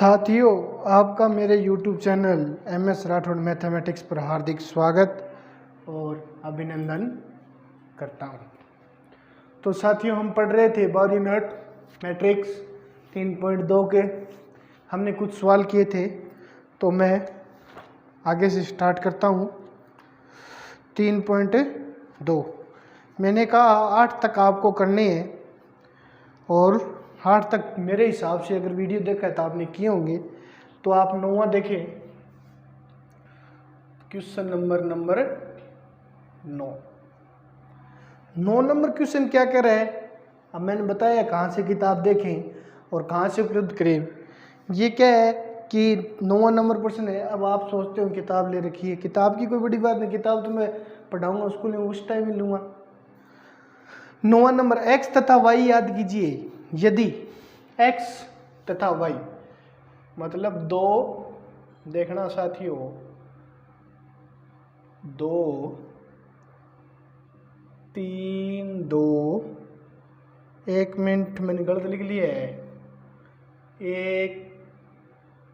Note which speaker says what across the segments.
Speaker 1: साथियों, आपका मेरे YouTube channel MS Rathore mathematics पर हार्दिक स्वागत और अभिनंदन करता हूं। तो साथियों, हम पढ़ रहे थे 12वीं मिनट मैट्रिक्स 3.2 के। हमने कुछ सवाल किए थे, तो मैं आगे से स्टार्ट करता हूं। 3.2 मैंने कहा 8 तक आपको करने हैं, और 8 तक मेरे हिसाब से अगर वीडियो देखा है तो आपने किए होंगे। तो आप 9वां देखें, क्वेश्चन नंबर 9 नंबर क्वेश्चन क्या कह रहा है। अब मैंने बताया कहाँ से किताब देखें और कहाँ से उपलब्ध करें। ये क्या है कि 9वां नंबर प्रश्न है। अब आप सोचते हो किताब ले रखी है, किताब की कोई बड़ी बात नहीं, किताब तो मैं पढ़ाऊंगा स्कूल में, उस टाइम ही लूँगा। 9वां नंबर, x तथा y याद कीजिए। यदि x तथा y मतलब दो, देखना साथियों, 2 3 2, 1 मिनट मैंने गलत लिख लिया है, 1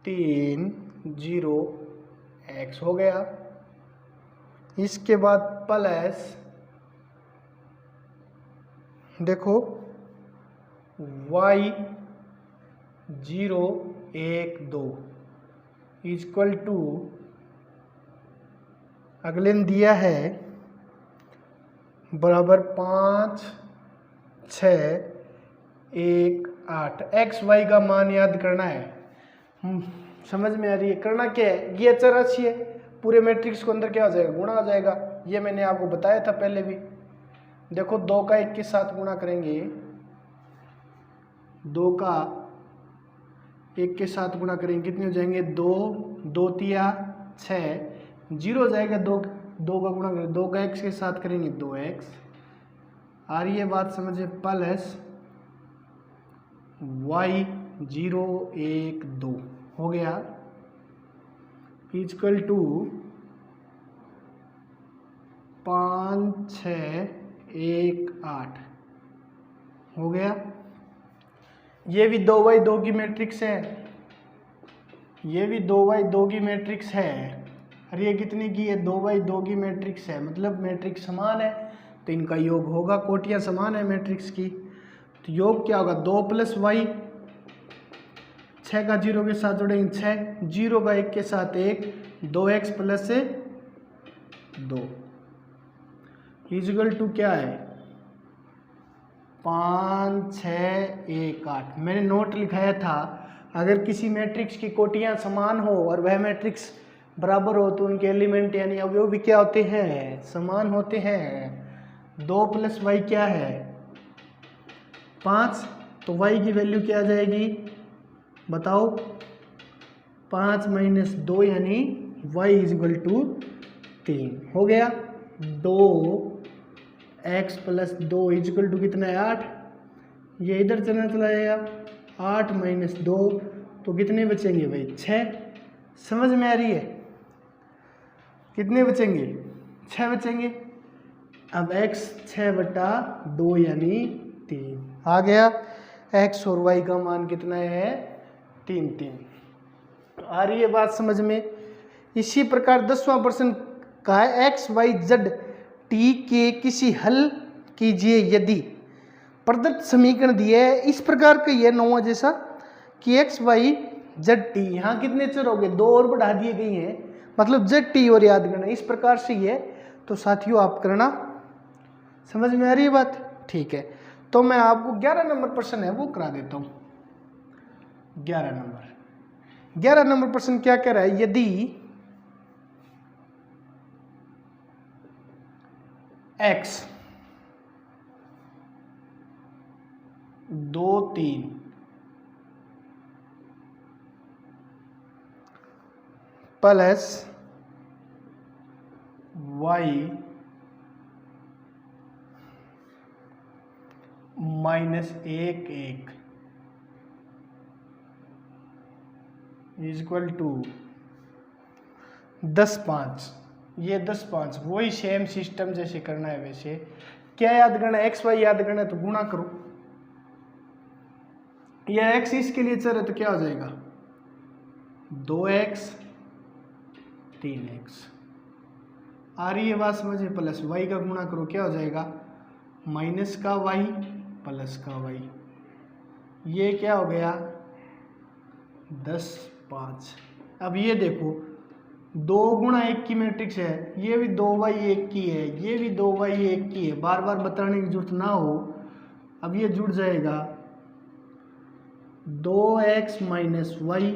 Speaker 1: 3 0 x हो गया। इसके बाद प्लस, देखो y 0 1 2 इक्वल टू, अगले ने दिया है बराबर 5 6 1 8। एक्स वाई का मान याद करना है। समझ में आ रही है? करना क्या है, ये अचर राशि है, पूरे मैट्रिक्स को अंदर क्या हो जाएगा, गुणा हो जाएगा। ये मैंने आपको बताया था पहले भी। देखो 2 का 1 के साथ गुणा करेंगे, 2 का 1 के साथ गुणा करेंगे, कितने हो जाएंगे, 2 2 तिया 6, 0 हो जाएगा। 2 का गुणा करेंगे, 2 का x के साथ करेंगे 2x। आ रही है बात समझे? प्लस y 0 1 2 हो गया, इक्वल टू 5 6 1 8 हो गया। ये भी 2x2 की मैट्रिक्स है, ये भी 2x2 की मैट्रिक्स है। और ये कितनी की है, 2x2 की मैट्रिक्स है, मतलब मैट्रिक्स समान है तो इनका योग होगा। कोटियां समान है मैट्रिक्स की, तो योग क्या होगा, 2 + y, 6 का 0 के साथ जोड़ेंगे 6, 0 का 1 के साथ 1, 2x + 2 इक्वल टू क्या है, 5 6 1 8। मैंने नोट लिखाया था, अगर किसी मैट्रिक्स की कोटियां समान हो और वह मैट्रिक्स बराबर हो तो उनके एलिमेंट यानी अवयव भी क्या होते हैं, समान होते हैं। 2 + y क्या है, 5, तो y की वैल्यू क्या आ जाएगी बताओ, 5 - 2 यानी y = 3 हो गया। 2x + 2 = कितना है, 8। ये इधर चला जाएगा, 8 - 2 तो कितने बचेंगे भाई, 6। समझ में आ रही है? कितने बचेंगे, 6 बचेंगे। अब x 6/2 यानी 3 आ गया। x और y का मान कितना है, 3 3। आ रही है बात समझ में? इसी प्रकार 10वां प्रश्न का है, x y z t के किसी हल कीजिए यदि प्रदत्त समीकरण दिए है इस प्रकार का। यह 9वां जैसा कि x y z t, यहाँ कितने चर हो गए, 2 और बढ़ा दिए गए हैं, मतलब z t और याद करना इस प्रकार से ही है। तो साथियों आप करना, समझ में आ रही है बात? ठीक है, तो मैं आपको 11 नंबर प्रश्न है वो करा देता हूँ। 11 नंबर प्रश्न क्या कह रहा है, यदि x 2 3 plus y -1 1 equal to 10 5। ये 10 5 वही सेम सिस्टम जैसे करना है वैसे। क्या याद करना है, एक्स वाई याद करना है तो गुणा करो। यह एक्स इसके लिए चर है तो क्या हो जाएगा, 2x 3x। आ रही है बात समझ में? प्लस वाई का गुणा करो, क्या हो जाएगा? माइनस का वाई प्लस का वाई। ये क्या हो गया? 10 5। अब ये देखो 2 गुणा 1 की मैट्रिक्स है, ये भी 2/1 की है, ये भी 2/1 की है, बार बार बताने की जरूरत ना हो। अब ये जुड़ जाएगा 2x minus y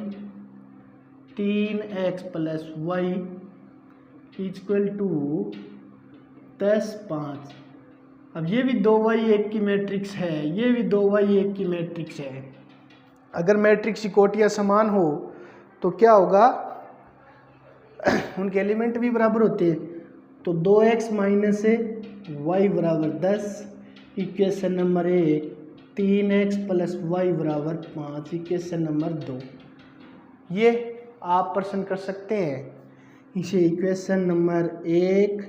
Speaker 1: 3x plus y equal to 10 5। अब ये भी 2/1 की मैट्रिक्स है, ये भी 2/1 की मैट्रिक्स है। अगर मैट्रिक्स की कोटियाँ समान हो तो क्या होगा? उनके एलिमेंट भी बराबर होते हैं। तो 2x माइनस वाई बराबर 10, equation number 1। 3x plus Y बराबर 5, इक्वेशन नंबर 2। ये आप प्रश्न कर सकते हैं इसे इक्वेशन नंबर 1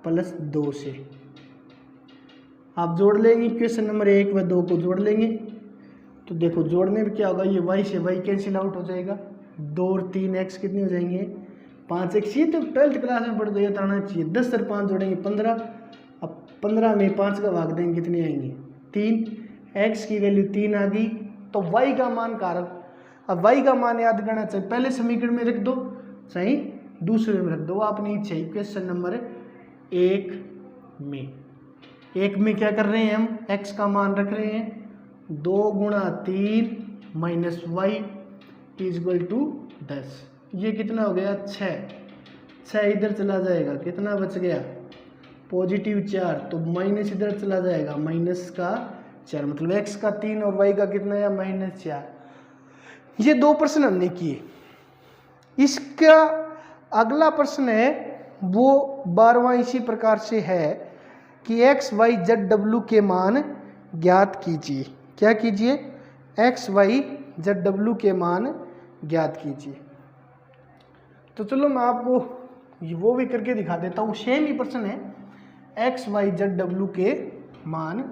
Speaker 1: प्लस 2 से। आप जोड़ लेंगे इक्वेशन नंबर 1 व 2 को जोड़ लेंगे तो देखो जोड़ने में क्या होगा? ये y से y कैंसिल आउट हो जाएगा। 2 और 3x कितने हो जाएंगे? 5x। ये तो 12th क्लास में पढ़ते याद आना चाहिए। 10 और 5 जोड़ेंगे 15। अब 15 में 5 का भाग देंगे, कितने आएंगे? 3। x की वैल्यू 3 आ गई तो y का मान कारक। अब y का मान याद करना चाहिए, पहले समीकरण में रख दो सही, दूसरे में रख दो अपनी इच्छा। इक्वेशन नंबर 1 में क्या कर रहे हैं हम? x का मान रख रहे हैं 2 गुणा 3 माइनस वाई इक्वल टू 10। ये कितना हो गया? 6 इधर चला जाएगा, कितना बच गया? पॉजिटिव 4। तो माइनस इधर चला जाएगा, माइनस का 4, मतलब x का 3 और y का कितना है? -4। ये 2 प्रश्न हमने किए। इसका अगला प्रश्न है वो 12वां इसी प्रकार से है कि x y z w के मान ज्ञात कीजिए। क्या कीजिए? x y z w के मान ज्ञात कीजिए। तो चलो मैं आपको वो भी करके दिखा देता हूँ, सेम ही प्रश्न है। x y z w के मान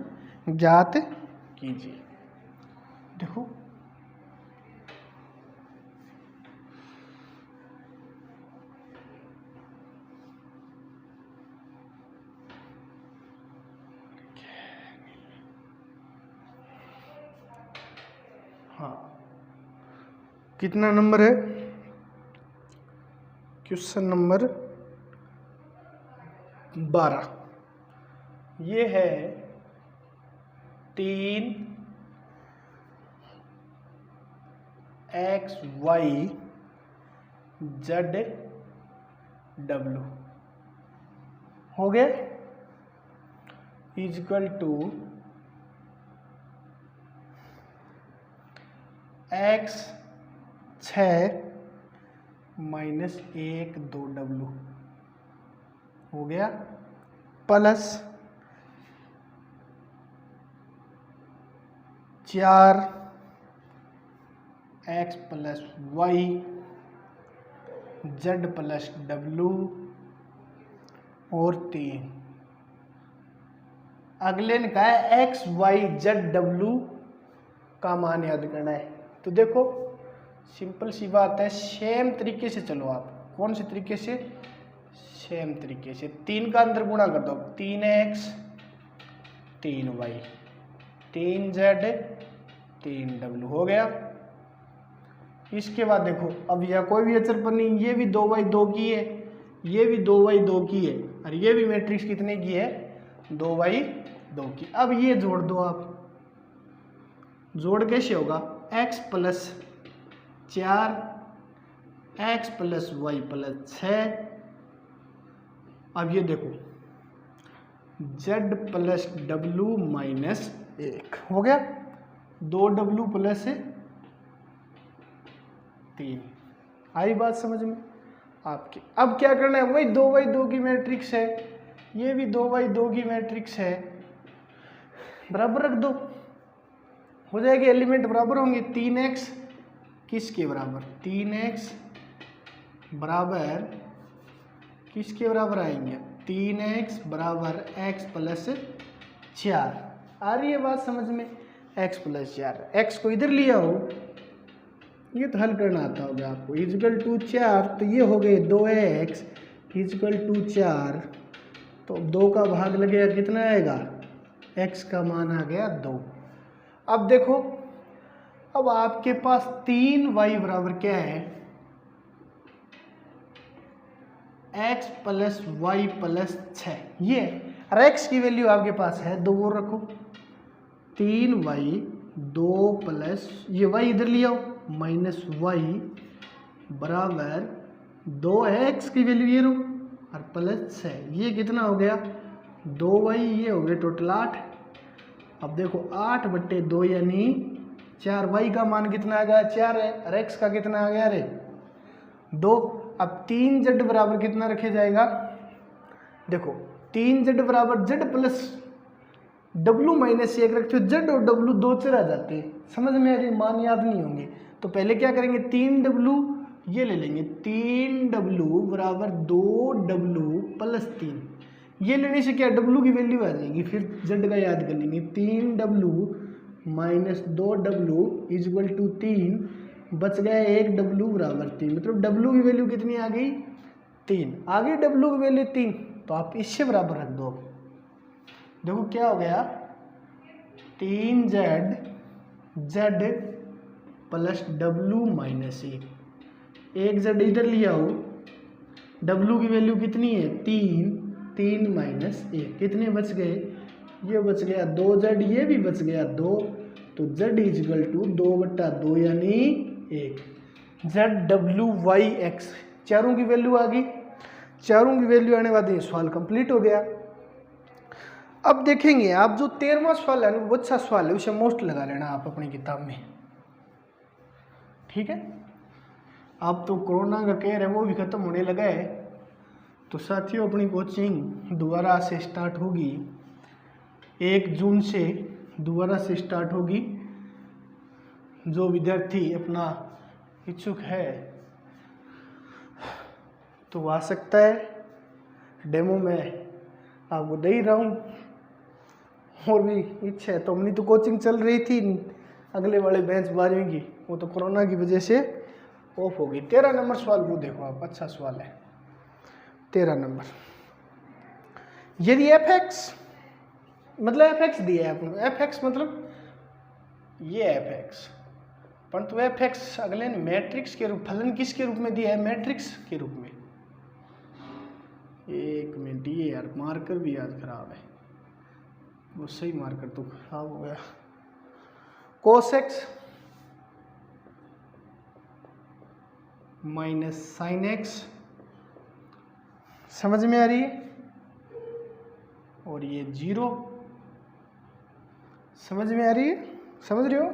Speaker 1: ज्ञात कीजिए। देखो हाँ, कितना नंबर है? Question number 12। ये है 3 x y z w हो गया equal to x 6 minus 1 2 w हो गया, plus 4 x plus y z plus w और 3। अगले ने कहा है x y z w का मान याद करना है। तो देखो सिंपल सी बात है, सेम तरीके से चलो आप। कौन से तरीके से? सेम तरीके से 3 का अंदर गुणा कर दो। 3x 3y 3z 3w हो गया। इसके बाद देखो अब यह कोई भी अचर पर नहीं, ये भी 2/2 की है, ये भी 2/2 की है और ये भी मैट्रिक्स कितने की है? 2/2 की। अब ये जोड़ दो आप। जोड़ कैसे होगा? x plus 4 x plus y plus 6। अब ये देखो z प्लस w माइनस 1 हो गया। 2w plus 3। आई बात समझ में आपकी? अब क्या करना है? वही 2/2 की मैट्रिक्स है, ये भी 2/2 की मैट्रिक्स है, बराबर रख दो, हो जाएगी। एलिमेंट बराबर होंगे। 3x किसके बराबर? 3x बराबर किसके बराबर आएंगे? 3x बराबर x प्लस 4। आ रही है बात समझ में? x plus 4। x को इधर लिया हो, ये तो हल करना आता होगा आपको। इजकल टू 4 तो ये हो गए 2x इजकल टू 4, तो 2 का भाग लगेगा कितना आएगा, x का मान आ गया 2। अब देखो, अब आपके पास 3y बराबर क्या है, x प्लस वाई प्लस 6, ये और x की वैल्यू आपके पास है 2 और रखो, 3y 2 प्लस ये y इधर ले आओ माइनस वाई बराबर 2 है, x की वैल्यू ये रो और प्लस 6, ये कितना हो गया 2y, ये हो गया टोटल 8। अब देखो 8/2 यानी 4, y का मान कितना आ गया 4 है और x का कितना आ गया रे 2। अब 3z बराबर कितना रखे जाएगा, देखो 3z बराबर z प्लस w माइनस 1 रखते हो, z और w दो चर आ जाते हैं, समझ में आ रही, मान याद नहीं होंगे। तो पहले क्या करेंगे 3w ये ले लेंगे, 3w बराबर 2w प्लस 3, ये लेने से क्या w की वैल्यू आ जाएगी, फिर z का याद कर लेंगे, 3w minus 2w equal to 3, बच गया 1w बराबर 3, मतलब w की वैल्यू कितनी आ गई 3, आ गई w की वैल्यू 3, तो आप इससे बराबर रख दो। देखो क्या हो गया 3z z plus w minus 1 z इधर लिया हो, w की वैल्यू कितनी है 3 माइनस 1, कितने बच गए, ये बच गया 2z, ये भी बच गया 2, तो z इजकल टू 2/2 यानी 1, z w y x, चारों की वैल्यू आ गई, चारों की वैल्यू आने बाद ये सवाल कंप्लीट हो गया। अब देखेंगे आप जो 13वां सवाल है वो अच्छा सवाल है, उसे मोस्ट लगा लेना आप अपनी किताब में, ठीक है। अब तो कोरोना का कहर है वो भी ख़त्म होने लगा है, तो साथियों अपनी कोचिंग दोबारा से स्टार्ट होगी, 1 जून से दोबारा से स्टार्ट होगी। जो विद्यार्थी अपना इच्छुक है तो वो आ सकता है, डेमो में आपको दे ही रहा हूँ, और भी इच्छा है तो अपनी तो कोचिंग चल रही थी अगले वाले बैच 12वीं की, वो तो कोरोना की वजह से ऑफ हो गई। 13 नंबर सवाल वो देखो आप, अच्छा सवाल है 13 नंबर, यदि fx मतलब fx दिया है आपको, fx मतलब ये fx, परंतु fx अगले ने मैट्रिक्स के रूप, फलन किसके रूप में दिया है, मैट्रिक्स के रूप में। एक मिनट, ये यार मार्कर भी याद खराब है, वो सही मार्कर तो खराब हो गया, cos x minus sine x, समझ में आ रही है, और ये 0, समझ में आ रही है, समझ रहे हो,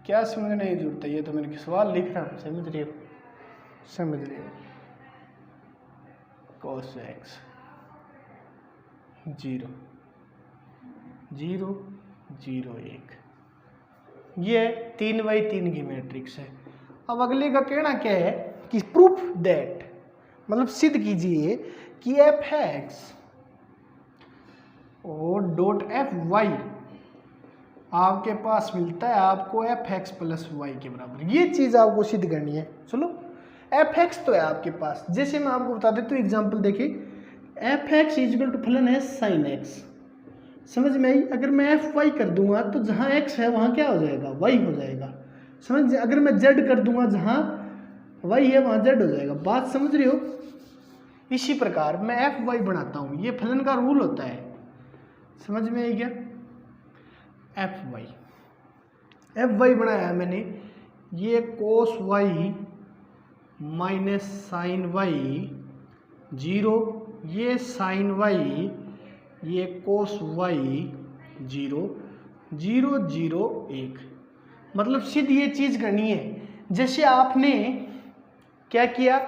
Speaker 1: क्या समझने की जरूरत है, ये तो मैंने सवाल लिख रहा हूँ, समझ रहे हो, समझ रहे हो, cos x 0 0 0 1, ये 3/3 की मैट्रिक्स है। अब अगले का कहना क्या है कि प्रूफ दैट, मतलब सिद्ध कीजिए कि fx और डॉट fy आपके पास मिलता है आपको fx प्लस y के बराबर, ये चीज़ आपको सिद्ध करनी है। चलो fx तो है आपके पास, जैसे मैं आपको बता देता हूँ एग्जाम्पल देखिए, fx इजकल टू फलन है sin x, समझ में आई। अगर मैं fy कर दूंगा तो जहाँ x है वहाँ क्या हो जाएगा, y हो जाएगा, समझ। अगर मैं z कर दूंगा जहाँ y है वहाँ z हो जाएगा, बात समझ रहे हो। इसी प्रकार मैं fy बनाता हूँ, ये फलन का रूल होता है, समझ में आई क्या। fy बनाया है मैंने, ये cos y minus sine y 0, ये साइन y, ये cos y 0 0 0 1, मतलब सिर्फ ये चीज़ करनी है। जैसे आपने क्या किया,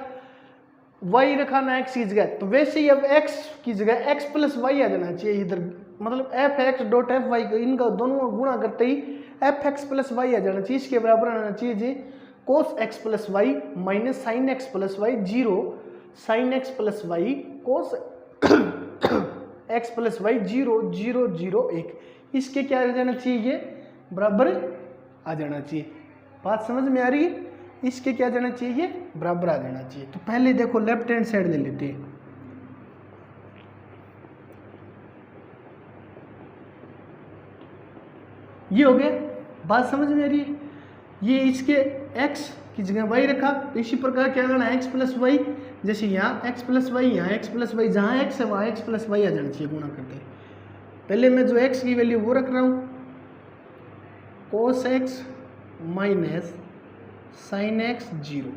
Speaker 1: y रखा ना x की जगह, तो वैसे ही अब x की जगह x प्लस y आ जाना चाहिए इधर, मतलब fx डॉट fy को इनका दोनों को गुणा करते ही fx प्लस y आ जाना चाहिए, इसके बराबर आना चाहिए जी cos x plus y minus sine x plus y 0 sine x plus y cos x plus y 0 0 0 1, इसके क्या आ जाना चाहिए, ये बराबर आ जाना चाहिए। बात समझ में आ रही है? इसके क्या जाना चाहिए, बराबर आ जाना चाहिए। तो पहले देखो लेफ्ट हैंड साइड ले लेते हैं। ये हो गया, बात समझ में आ रही है? ये इसके x की जगह y रखा, तो इसी प्रकार क्या करना है x प्लस वाई, जैसे यहाँ x प्लस वाई, यहाँ x प्लस वाई, जहाँ x है वहाँ x प्लस वाई आ जाना चाहिए गुणा करते। पहले मैं जो x की वैल्यू वो रख रहा हूँ, cos x minus sine x 0,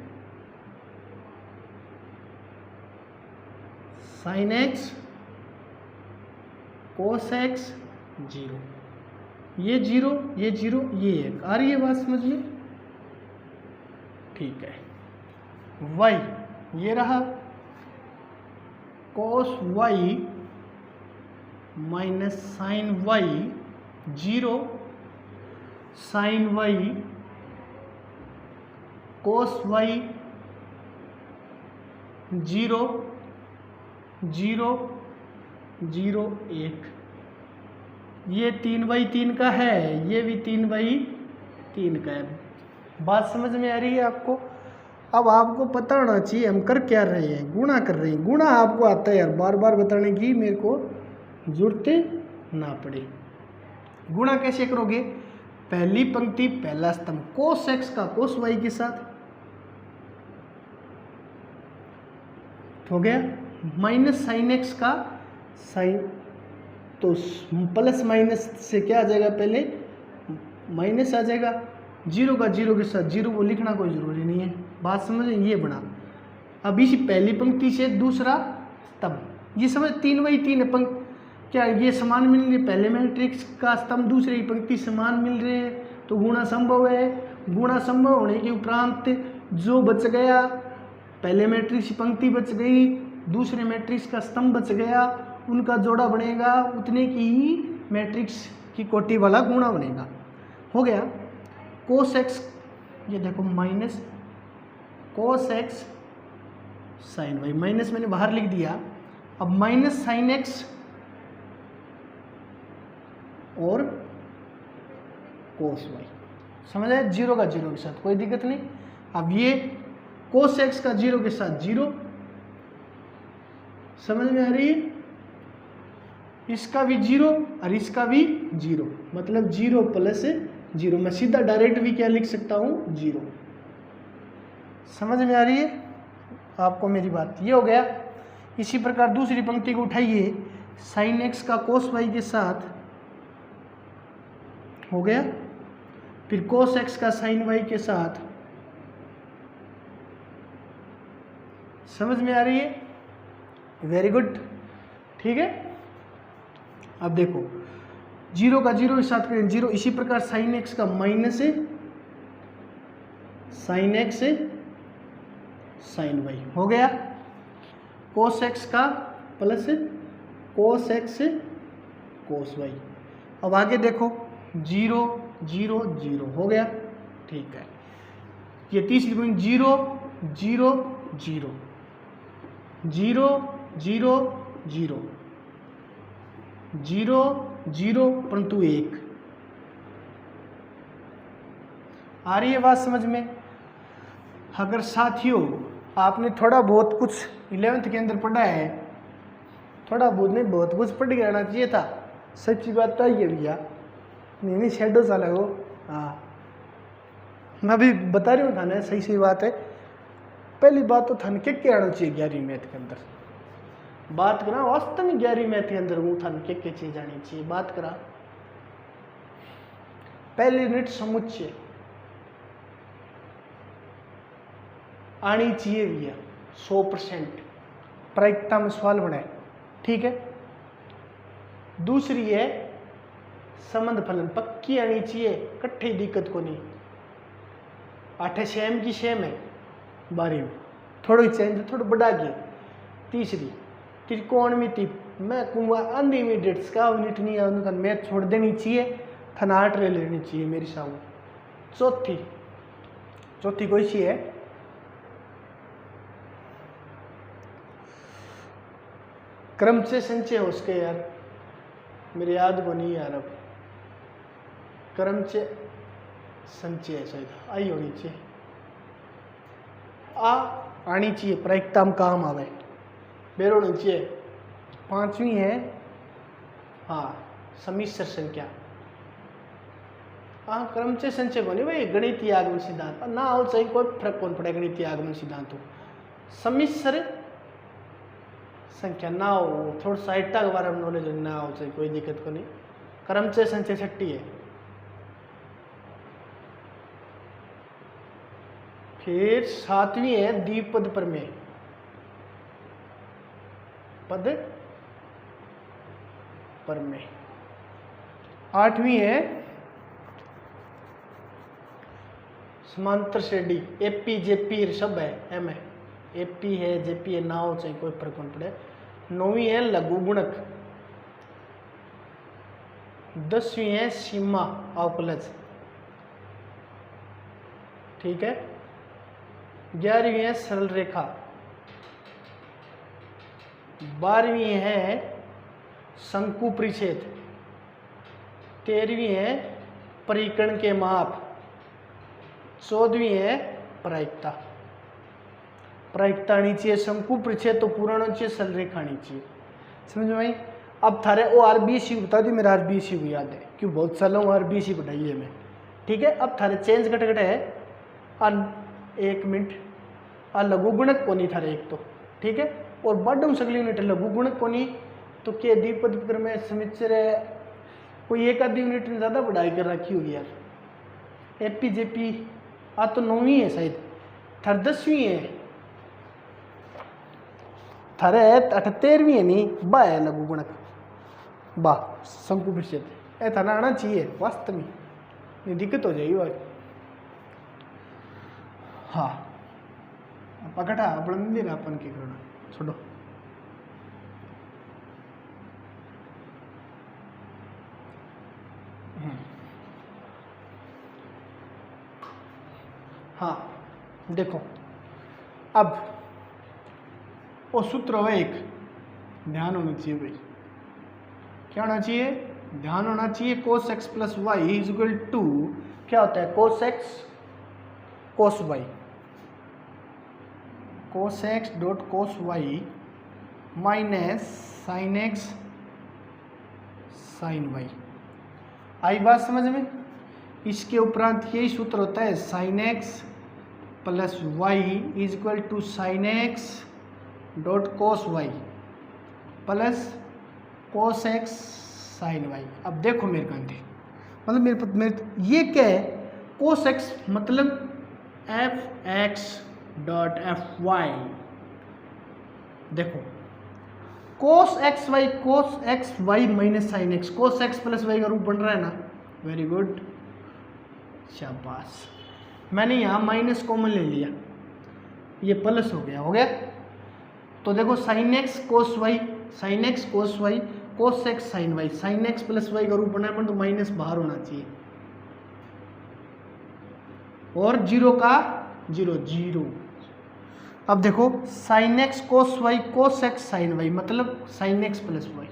Speaker 1: sine x cos x 0, ये 0 ये 0 ये 1 आ रही है बात समझ में? ठीक है। y ये रहा cos y minus sine y 0, sine y cos y 0 0 0 1, ये 3/3 का है, ये भी 3/3 का है। बात समझ में आ रही है आपको? अब आपको पता होना चाहिए हम कर क्या रहे हैं, गुणा कर रहे हैं। गुणा आपको आता है यार, बार बार बताने की मेरे को जरूरत ना पड़े। गुणा कैसे करोगे? पहली पंक्ति पहला स्तंभ cos x का cos y के साथ हो गया, माइनस साइन x का साइन, तो प्लस माइनस से क्या आ जाएगा, पहले माइनस आ जाएगा, 0 का 0 के साथ 0 को लिखना कोई ज़रूरी नहीं है। बात समझ, ये बना। अब इसी पहली पंक्ति से दूसरा स्तंभ, ये समझ 3/3 है पंक्ति, क्या ये समान मिल रही है? पहले मैट्रिक्स का स्तंभ दूसरी पंक्ति समान मिल रहे हैं, तो गुणा संभव है। गुणा संभव होने के उपरांत जो बच गया, पहले मैट्रिक्स की पंक्ति बच गई, दूसरे मैट्रिक्स का स्तंभ बच गया, उनका जोड़ा बनेगा, उतने की ही मैट्रिक्स की कोटि वाला गुणा बनेगा। हो गया cos x, ये देखो minus cos x sine y, minus मैंने बाहर लिख दिया। अब माइनस साइन x और cos y, समझ आया? 0 का 0 के साथ कोई दिक्कत नहीं। अब ये cos x का 0 के साथ 0, समझ में आ रही है? इसका भी 0 और इसका भी 0, मतलब 0 प्लस 0, मैं सीधा डायरेक्ट भी क्या लिख सकता हूँ, 0। समझ में आ रही है आपको मेरी बात? ये हो गया। इसी प्रकार दूसरी पंक्ति को उठाइए, साइन x का cos y के साथ हो गया, फिर cos x का साइन y के साथ, समझ में आ रही है? वेरी गुड, ठीक है। अब देखो 0 का 0 के साथ करें 0, इसी प्रकार साइन x का माइनस है, साइन x है, साइन y हो गया, cos x का plus cos x cos y। अब आगे देखो 0 0 0 हो गया, ठीक है। ये तीसरी पॉइंट 0 0 0 0 0 0 0 0 परंतु 1, आ रही है बात समझ में? अगर साथियों आपने थोड़ा बहुत कुछ 11th के अंदर पढ़ा है, थोड़ा बहुत नहीं बहुत कुछ पढ़ के आना चाहिए था, सच्ची बात तो ये भैया, नहीं शेडो सा लगो। हाँ मैं अभी बता रही हूँ था ना, सही सही बात है। पहली बात तो थान के आना चाहिए 11वीं मैथ के अंदर, बात करा वास्तव में 11वीं मैथ के अंदर वो थान के चीज आनी चाहिए, बात करा पहले यूनिट समुच्चय आनी चाहिए भैया 100%, प्रायिकता में सवाल बनाए, ठीक है। दूसरी है संबंध फलन, पक्की आनी चाहिए, कट्ठे दिक्कत को नहीं। 8 सेम की सेम है 12 में, थोड़ी चेंज थोड़ा बढ़ा के। तीसरी त्रिकोणमिति, मैं कहूँगा अनलिमिटेड का यूनिट नहीं है, उनका मैथ छोड़ देनी चाहिए, थनाट ले लेनी चाहिए मेरी सामू। चौथी कोई सी है, क्रम से संचय हो उसके यार, मेरे याद को नहीं यार अब, क्रम से संचय है शायद, आई होनी चाहिए, आ आनी चाहिए, प्रायिकता में काम आवे, बेर होनी चाहिए। पांचवी है हाँ सम्मिश्र संख्या, हाँ क्रमचय संचय को नहीं भाई, गणितीय आगमन सिद्धांत ना हो चाहिए, कोई फर्क कौन पड़े गणितीय आगमन सिद्धांत हो। सम्मिश्र संख्या ना हो, थोड़ा साहित्य के बारे में नॉलेज ना हो चाहिए, कोई दिक्कत को नहीं। क्रमचय संचय छठी है। फिर सातवीं है द्विपद प्रमेय, पद प्रमेय। आठवीं है समांतर श्रेणी, एपी जेपी सब है, एम है, एपी है जेपी है, ना हो चाहे कोई फर्क नहीं पड़े। नौवीं है लघु गुणक। 10वीं है सीमा अवकलज, ठीक है। 11वीं है सरल रेखा। 12वीं है शंकु परिच्छेद। 13वीं है परिकर्ण के माप। 14वीं है प्रायिकता। प्रायिकता आनी चाहिए, शंकु परिच्छेद तो पूरा होना चाहिए, सरल रेखा आनी चाहिए, समझ में आई। अब थारे वो आरबीसी बता दी, मेरा आरबीसी को याद है क्यों, बहुत सालों आरबीसी पढ़ाई है मैं, ठीक है। अब थारे चेंज घट घट है, 1 मिनट आ लघु गुणक को नहीं थारे एक तो, ठीक है। और बॉडम सगली यूनिट लघु गुणक को नहीं, तो क्या द्विपद प्रमेय समिश्र है, कोई एक आधी यूनिट ने ज़्यादा पढ़ाई कर रखी होगी यार। एपी जेपी आ तो 9वीं है शायद, थारे 10वीं है, थारे 78वीं है नहीं, बा है लघु गुणक, बा शंकु परिच्छेद, ए थाना आना चाहिए वास्तव में, नहीं दिक्कत हो जाएगी भाई। हाँ पकड़ा अपन मंदिर अपन के करना छोड़ो। हाँ देखो अब वो सूत्र हो एक, ध्यान होना चाहिए भाई, क्या होना चाहिए, ध्यान होना चाहिए। cos x plus y is equal to क्या होता है, cos x cos y, cos x dot cos y minus sin x sin y। आई बात समझ में। इसके उपरांत यही सूत्र होता है sin x plus y is equal to sin x dot cos y plus cos x sin y। अब देखो मेरे कंधे, मतलब मेरे ये क्या है, cos x मतलब f x dot f y. देखो cos x y minus sine x, cos x plus y का रूप बन रहा है ना, वेरी गुड शाबाश। मैंने यहाँ माइनस कॉमन ले लिया, ये प्लस हो गया। तो देखो sine x cos y, sine x cos y, cos x sine y, sine x plus y का रूप बना है तो माइनस बाहर होना चाहिए, और 0 का 0। अब देखो sine x cos y, cos x sine y मतलब साइन एक्स प्लस वाई।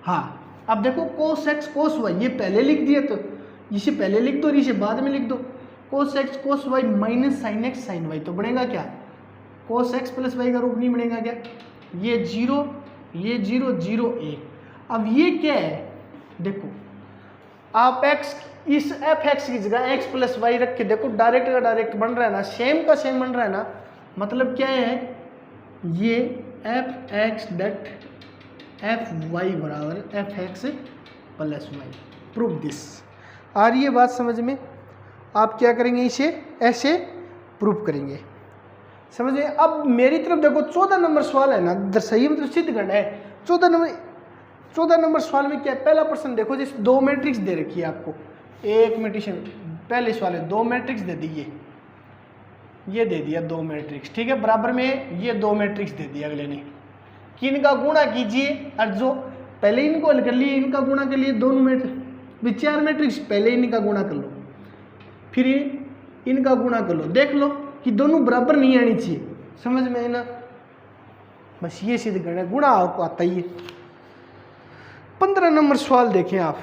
Speaker 1: हाँ अब देखो कोस एक्स कोस वाई, ये पहले लिख दिया तो इसे पहले लिख दो और इसे बाद में लिख दो। Cos x cos y minus sine x sine y, तो बनेगा क्या, कोस एक्स प्लस वाई का रूप नहीं बनेगा क्या, ये 0 ये 0 0 1। अब ये क्या है, देखो आप x इस एफ एक्स की जगह x प्लस वाई रख के देखो, डायरेक्ट का डायरेक्ट बन रहा है ना, सेम का सेम बन रहा है ना, मतलब क्या है, ये f x dot f y बराबर f x plus y. Prove this. आ रही है बात समझ में। आप क्या करेंगे, इसे ऐसे प्रूव करेंगे, समझ में। अब मेरी तरफ देखो 14 नंबर सवाल है ना, दर्शाइए मतलब सिद्ध करना है। 14 नंबर सवाल में क्या है, पहला प्रश्न देखो, जैसे 2 मैट्रिक्स दे रखी है आपको, एक मेट्रिक्स, पहले सवाल है 2 मैट्रिक्स दे दी, ये दे दिया 2 मैट्रिक्स, ठीक है। बराबर में ये 2 मैट्रिक्स दे दिया अगले ने, कि इनका गुणा कीजिए, और जो पहले इनको हल कर लिए इनका गुणा कर लिए, दोनों मैट्रिक्स 4 मैट्रिक्स, पहले इनका गुणा कर लो फिर इनका गुणा कर लो, देख लो कि दोनों बराबर नहीं आनी चाहिए, समझ में है ना। बस ये सिद्ध करना है, गुणा आपको आता ही है। 15 नंबर सवाल देखें आप।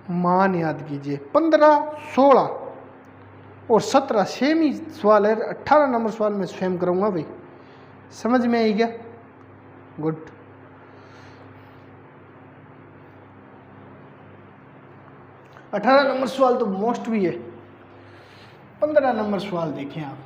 Speaker 1: मान याद कीजिए 15, 16 और 17 सेम ही सवाल है। 18 नंबर सवाल में स्वयं करूँगा भाई, समझ में आई क्या? गुड। अठारह नंबर सवाल तो मोस्ट भी है। 15 नंबर सवाल देखें आप।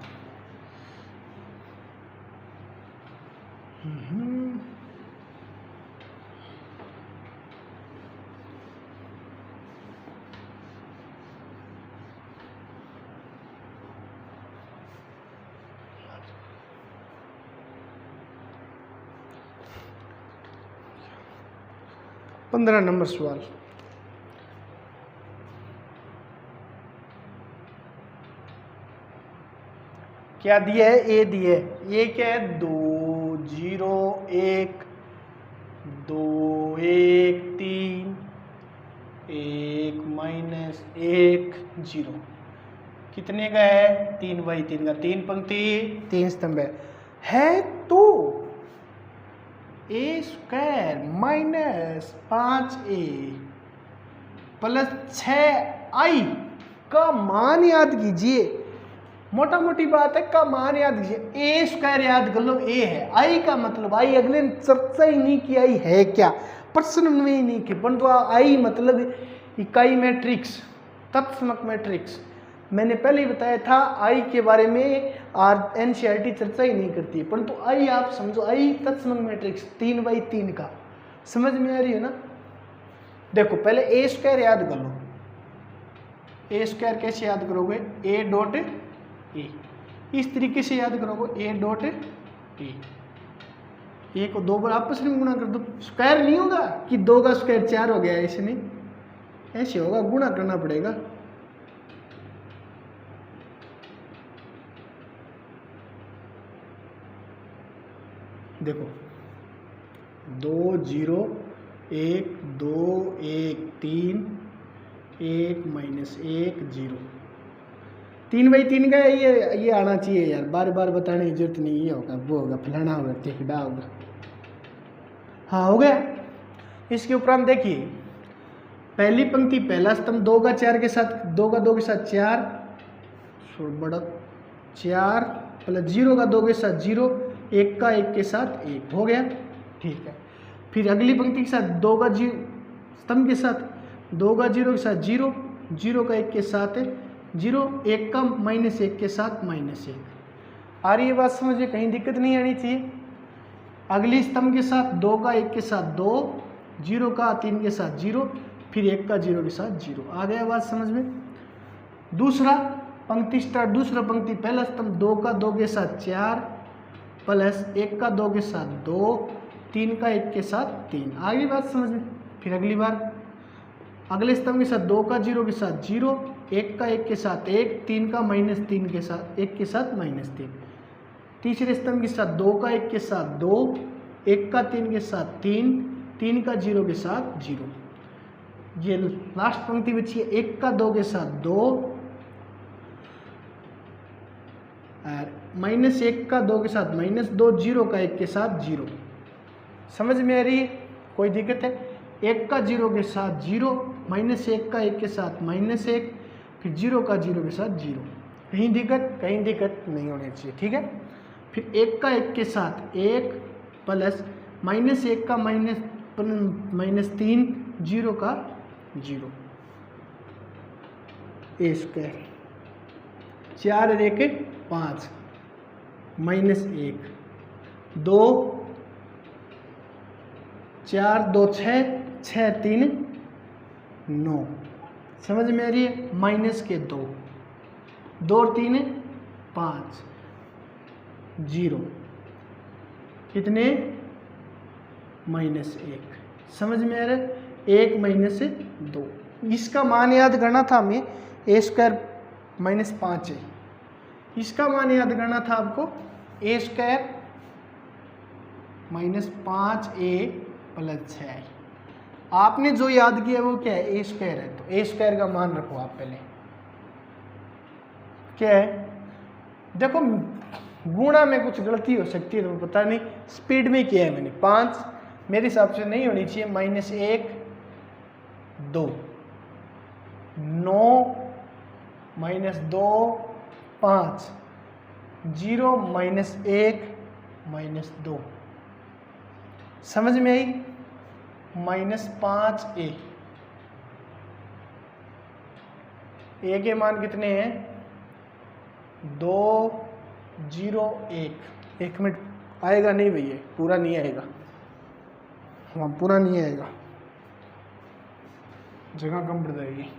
Speaker 1: पंद्रह नंबर सवाल, क्या दिया है? ए दिया है। ए क्या है? 2 0 1 2 1 3 1 -1 0 कितने का है? 3/3 का। 3 पंक्ति 3 स्तंभ है तो ए स्क्वायर -5a प्लस 6i का मान याद कीजिए। मोटा मोटी बात है, का मान याद कीजिए। ए स्क्वायर याद कर लो, ए है। आई का मतलब, आई अगले ने चर्चा ही नहीं की आई है क्या, प्रश्न में ही नहीं की, परंतु आई मतलब इकाई मैट्रिक्स, तत्समक मैट्रिक्स। मैंने पहले ही बताया था आई के बारे में एनसीईआरटी चर्चा ही नहीं करती है, परंतु आई आप समझो, आई तत्समक मैट्रिक्स 3/3 का। समझ में आ रही है ना? देखो पहले ए स्क्वायर याद कर लो। ए स्क्वायर कैसे याद करोगे? ए डॉट ए, इस तरीके से याद करोगे। ए डॉट ए, ए को 2 बार आपस में गुणा कर दो। स्क्वायर नहीं होगा कि 2 का स्क्वायर 4 हो गया, ऐसे नहीं, ऐसे होगा, गुणा करना पड़ेगा। देखो 2 0 1 2 1 3 1 -1 0 3/3 का ये आना चाहिए यार, बार बार बताने की जरूरत नहीं। ये होगा, वो होगा, फलाना होगा, टिकड़ा होगा। हाँ हो गया। इसके उपरांत देखिए, पहली पंक्ति पहला स्तंभ 2 का 4 के साथ, 2 का 2 के साथ 4 बड़ा 4 प्लस 0 का 2 के साथ 0, 1 का 1 के साथ 1 हो गया। ठीक है, फिर अगली पंक्ति के साथ 2 का स्तंभ के साथ 2 का 0 के साथ 0, 0 का 1 के साथ 0, 1 का -1 के साथ -1। आ रही है बात समझ में? कहीं दिक्कत नहीं आनी चाहिए। अगली स्तंभ के साथ 2 का 1 के साथ 2, 0 का 3 के साथ 0, फिर 1 का 0 के साथ 0। आ गया बात समझ में? दूसरा पंक्ति स्टार्ट, दूसरा पंक्ति पहला स्तंभ 2 का 2 के साथ 4 प्लस 1 का 2 के साथ 2, 3 का 1 के साथ 3। आ गई बात समझ में? फिर अगली बार अगले स्तंभ के साथ 2 का 0 के साथ 0, 1 का 1 के साथ 1, 3 का -3 के साथ 1 के साथ -3। तीसरे स्तंभ के साथ 2 का 1 के साथ 2, 1 का 3 के साथ 3, 3 का 0 के साथ 0। ये लास्ट पंक्ति बची है, 1 का 2 के साथ 2 और -1 का 2 के साथ -2, 0 का 1 के साथ 0। समझ में आ रही है? कोई दिक्कत है? 1 का 0 के साथ 0, -1 का 1 के साथ -1, फिर 0 का 0 के साथ 0। कहीं दिक्कत नहीं होनी चाहिए। ठीक है, फिर 1 का 1 के साथ 1 प्लस -1 का -3, 0 का 0। ए स्क्वायर 4 और 1 5 -1 2 4 2 6 6 3 9। समझ में आ रही है? माइनस के 2 2 और 3 5 0 कितने? -1। समझ में आ रहा है? 1 - 2। इसका मान याद करना था हमें, ए स्क्वायर -5 है। इसका मान याद करना था आपको, ए स्क्वायर -5a प्लस 6। आपने जो याद किया वो क्या है? ए स्क्वायर है, तो ए स्क्वायर का मान रखो आप पहले। क्या है? देखो गुणा में कुछ गलती हो सकती है, तो पता नहीं, स्पीड में किया है मैंने। 5 मेरे हिसाब से नहीं होनी चाहिए, -1 2 9 माइनस 2 5, 0 माइनस 1 माइनस 2, समझ में आई? -5a, ए के मान कितने हैं? 2 0 1। 1 मिनट, आएगा नहीं भैया, पूरा नहीं आएगा, हाँ पूरा नहीं आएगा, जगह कम पड़ जाएगी।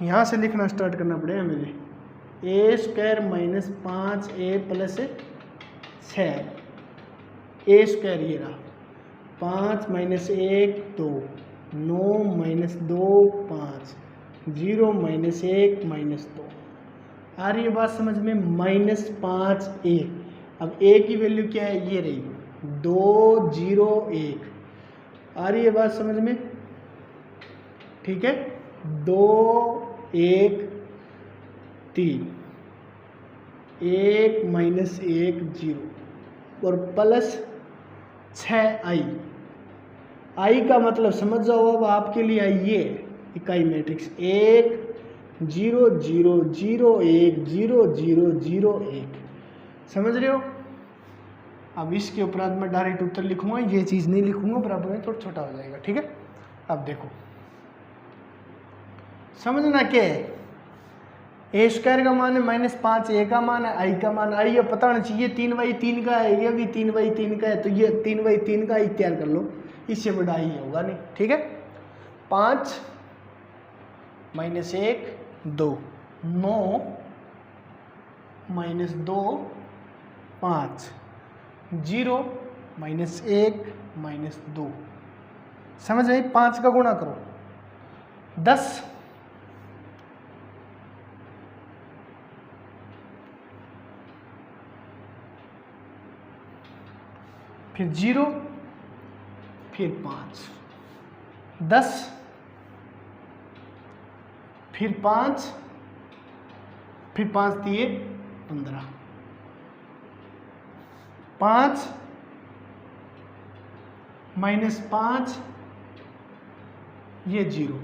Speaker 1: यहाँ से लिखना स्टार्ट करना पड़ेगा मुझे। a² minus 5a plus 6, a² ये रहा, 5 माइनस 1 2, 9 माइनस 2 5, 0 माइनस 1 माइनस 2। आ रही है बात समझ में? -5a। अब a की वैल्यू क्या है? ये रही 2 0 1। आ रही है बात समझ में? ठीक है, 2 1 3, 1 माइनस 1 0 और प्लस 6i। आई का मतलब समझ जाओ अब आपके लिए। आई ये इकाई मैट्रिक्स 1 0 0 0 1 0 0 0 1, समझ रहे हो? अब इसके उपरांत मैं डायरेक्ट उत्तर लिखूंगा, ये चीज़ नहीं लिखूंगा, बराबर में थोड़ा छोटा हो जाएगा। ठीक है, अब देखो समझना क्या है। a² का मान है -5, a का मान है, i का मान आई है, पता होना चाहिए 3/3 का है, ये भी 3/3 का है, तो ये 3/3 का ही तैयार कर लो, इससे बड़ा ही होगा नहीं। ठीक है, 5 माइनस 1 2, 9 माइनस 2 5, 0 माइनस 1 माइनस 2, समझ आई? 5 का गुणा करो 10, फिर 0, फिर 5, 10, फिर 5, फिर 5 दिए 15, 5 माइनस 5 ये 0,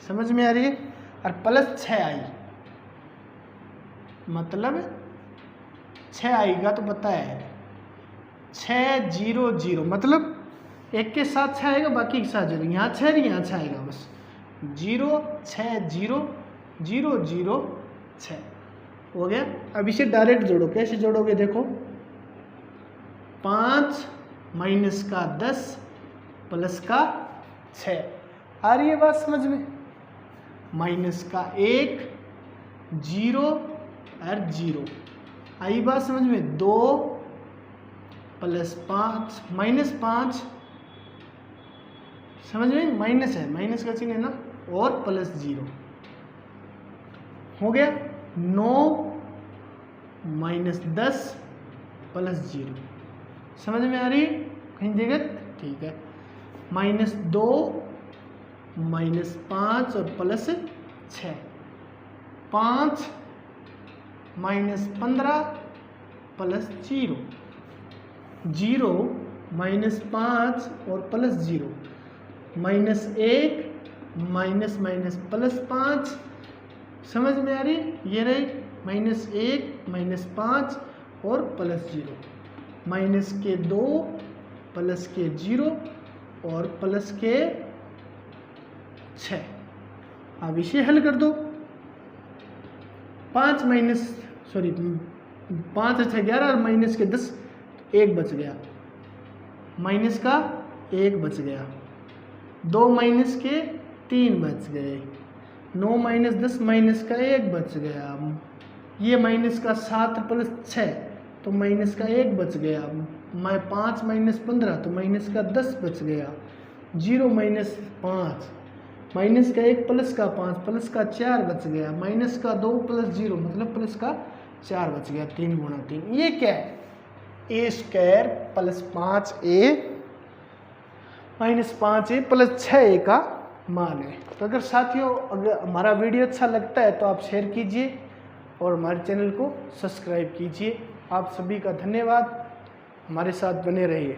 Speaker 1: समझ में आ रही है? और प्लस 6i, मतलब 6i का तो पता है 6 0 0, मतलब एक के साथ 6 आएगा, बाकी के साथ 0, यहाँ 6 यहाँ 6 आएगा, बस 0 6 0 0 0 6 हो गया। अब इसे डायरेक्ट जोड़ो, कैसे जोड़ोगे देखो, 5 माइनस का 10 प्लस का 6, आ रही है बात समझ में? माइनस का 1 0 और 0, आई बात समझ में? 2 प्लस 5 माइनस 5, समझ में? माइनस है, माइनस का चिन्ह है ना, और प्लस 0 हो गया। 9 माइनस 10 प्लस 0, समझ में आ रही है? कहीं दिक्कत? ठीक है, -2 माइनस 5 और प्लस 6, 5 माइनस 15 प्लस 0, 0 माइनस 5 और प्लस 0, -1 माइनस माइनस प्लस 5, समझ में आ रही? ये रही -1 माइनस 5 और प्लस 0, माइनस के 2 प्लस के 0 और प्लस के 6। अब इसे हल कर दो, 5 माइनस 11 और माइनस के 10, 1 बच गया, माइनस का 1 बच गया, 2 माइनस के 3 बच गए, 9 माइनस 10 माइनस का 1 बच गया, ये माइनस का 7 प्लस 6 तो माइनस का 1 बच गया, 5 माइनस 15 तो माइनस का 10 बच गया, 0 माइनस 5 माइनस का 1 प्लस का 5 प्लस का 4 बच गया, माइनस का 2 प्लस 0 मतलब प्लस का 4 बच गया, 3 गुणा 3। ये क्या है? a² plus 5a minus 5a plus 6a का मान है। तो अगर साथियों, अगर हमारा वीडियो अच्छा लगता है तो आप शेयर कीजिए और हमारे चैनल को सब्सक्राइब कीजिए। आप सभी का धन्यवाद, हमारे साथ बने रहिए।